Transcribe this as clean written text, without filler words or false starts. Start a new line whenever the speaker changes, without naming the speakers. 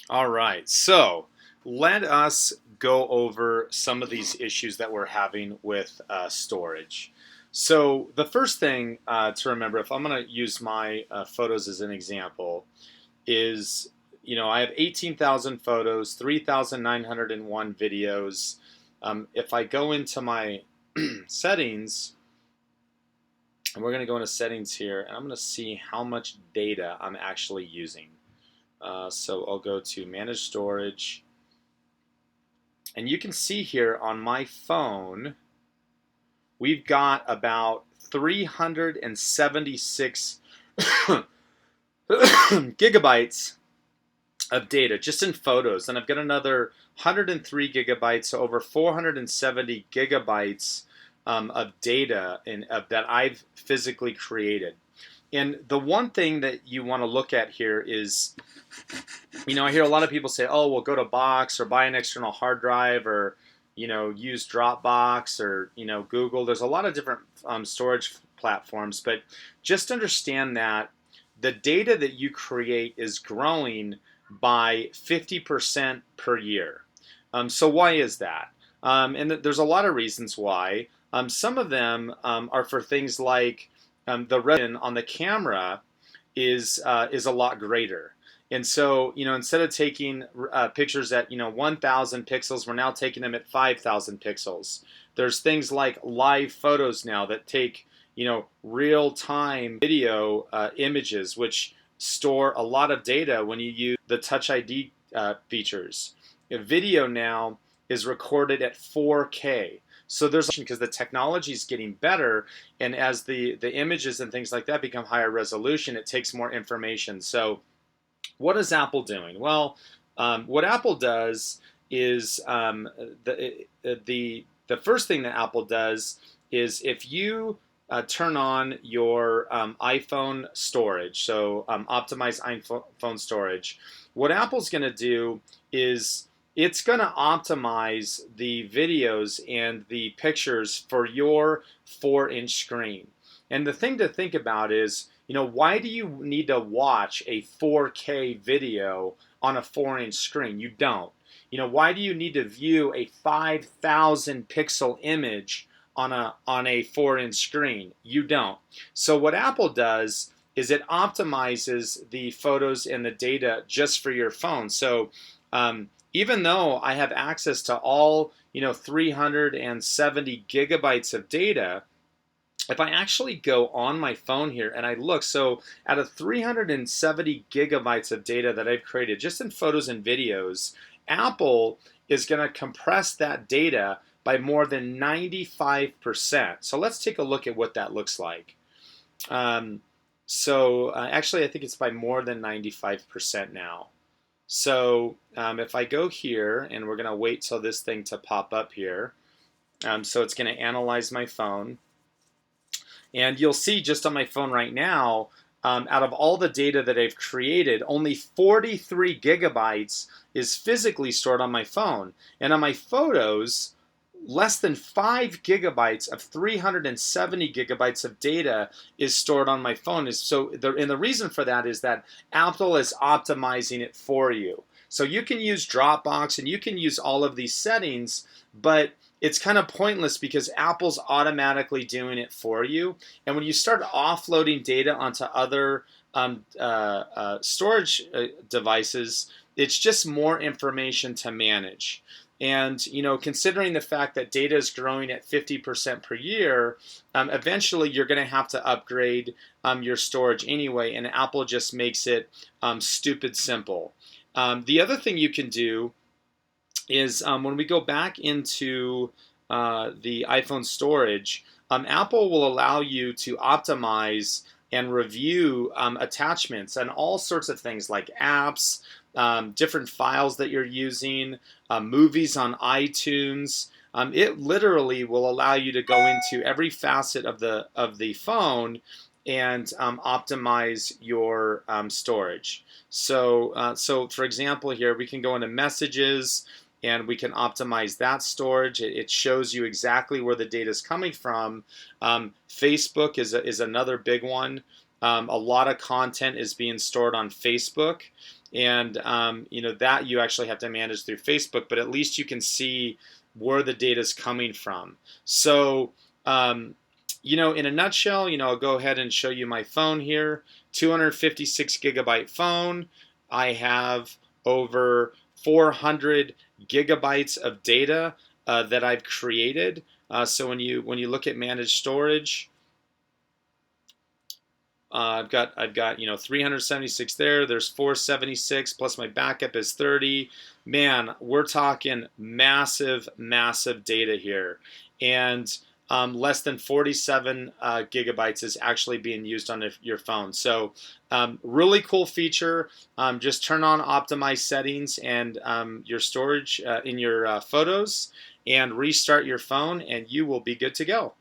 All right, so let us go over some of these issues that we're having with storage. So the first thing to remember, if I'm going to use my photos as an example, is I have 18,000 photos, 3,901 videos. If I go into my settings, and we're going to go into settings here, and I'm going to see how much data I'm actually using. So I'll go to manage storage. And you can see here on my phone, we've got about 376 gigabytes of data just in photos. And I've got another 103 gigabytes, so over 470 gigabytes of data that I've physically created. And the one thing that you want to look at here is, I hear a lot of people say, oh, well, go to Box or buy an external hard drive or, use Dropbox or, Google. There's a lot of different storage platforms, but just understand that the data that you create is growing by 50% per year. So why is that? And there's a lot of reasons why. Some of them are for things like the resolution on the camera is a lot greater. And so, instead of taking pictures at 1,000 pixels, we're now taking them at 5,000 pixels. There's things like live photos now that take real-time video images, which store a lot of data when you use the Touch ID features. A video now is recorded at 4K. So there's because the technology is getting better, and as the images and things like that become higher resolution, it takes more information. So what is Apple doing? Well, what Apple does is the first thing that Apple does is if you turn on your iPhone storage, so optimize iPhone storage, what Apple's going to do is it's going to optimize the videos and the pictures for your 4-inch screen. And the thing to think about is, why do you need to watch a 4K video on a 4-inch screen? You don't. Why do you need to view a 5,000 pixel image on a 4-inch screen? You don't. So what Apple does is it optimizes the photos and the data just for your phone. So even though I have access to all 370 gigabytes of data, if I actually go on my phone here and I look, so out of 370 gigabytes of data that I've created just in photos and videos, Apple is going to compress that data by more than 95%. So let's take a look at what that looks like. Actually, I think it's by more than 95% now. So if I go here, and we're going to wait till this thing to pop up here. So it's going to analyze my phone. And you'll see just on my phone right now, out of all the data that I've created, only 43 gigabytes is physically stored on my phone. And on my photos, less than 5 gigabytes of 370 gigabytes of data is stored on my phone. And the reason for that is that Apple is optimizing it for you. So you can use Dropbox and you can use all of these settings, but it's kind of pointless because Apple's automatically doing it for you. And when you start offloading data onto other storage devices, it's just more information to manage. And considering the fact that data is growing at 50% per year, eventually you're going to have to upgrade your storage anyway, and Apple just makes it stupid simple. The other thing you can do is when we go back into the iPhone storage, Apple will allow you to optimize and review attachments and all sorts of things like apps, different files that you're using, movies on iTunes. It literally will allow you to go into every facet of the phone and optimize your storage. So for example, here we can go into messages and we can optimize that storage. It shows you exactly where the data is coming from. Facebook is another big one. A lot of content is being stored on Facebook. and that you actually have to manage through Facebook, but at least you can see where the data is coming from. So in a nutshell, I'll go ahead and show you my phone here. 256 gigabyte phone. I have over 400 gigabytes of data that I've created. So when you look at managed storage, I've got 376 there. There's 476 plus my backup is 30. Man, we're talking massive, massive data here, and less than 47 gigabytes is actually being used on your phone. So really cool feature. Just turn on optimize settings and your storage in your photos, and restart your phone, and you will be good to go.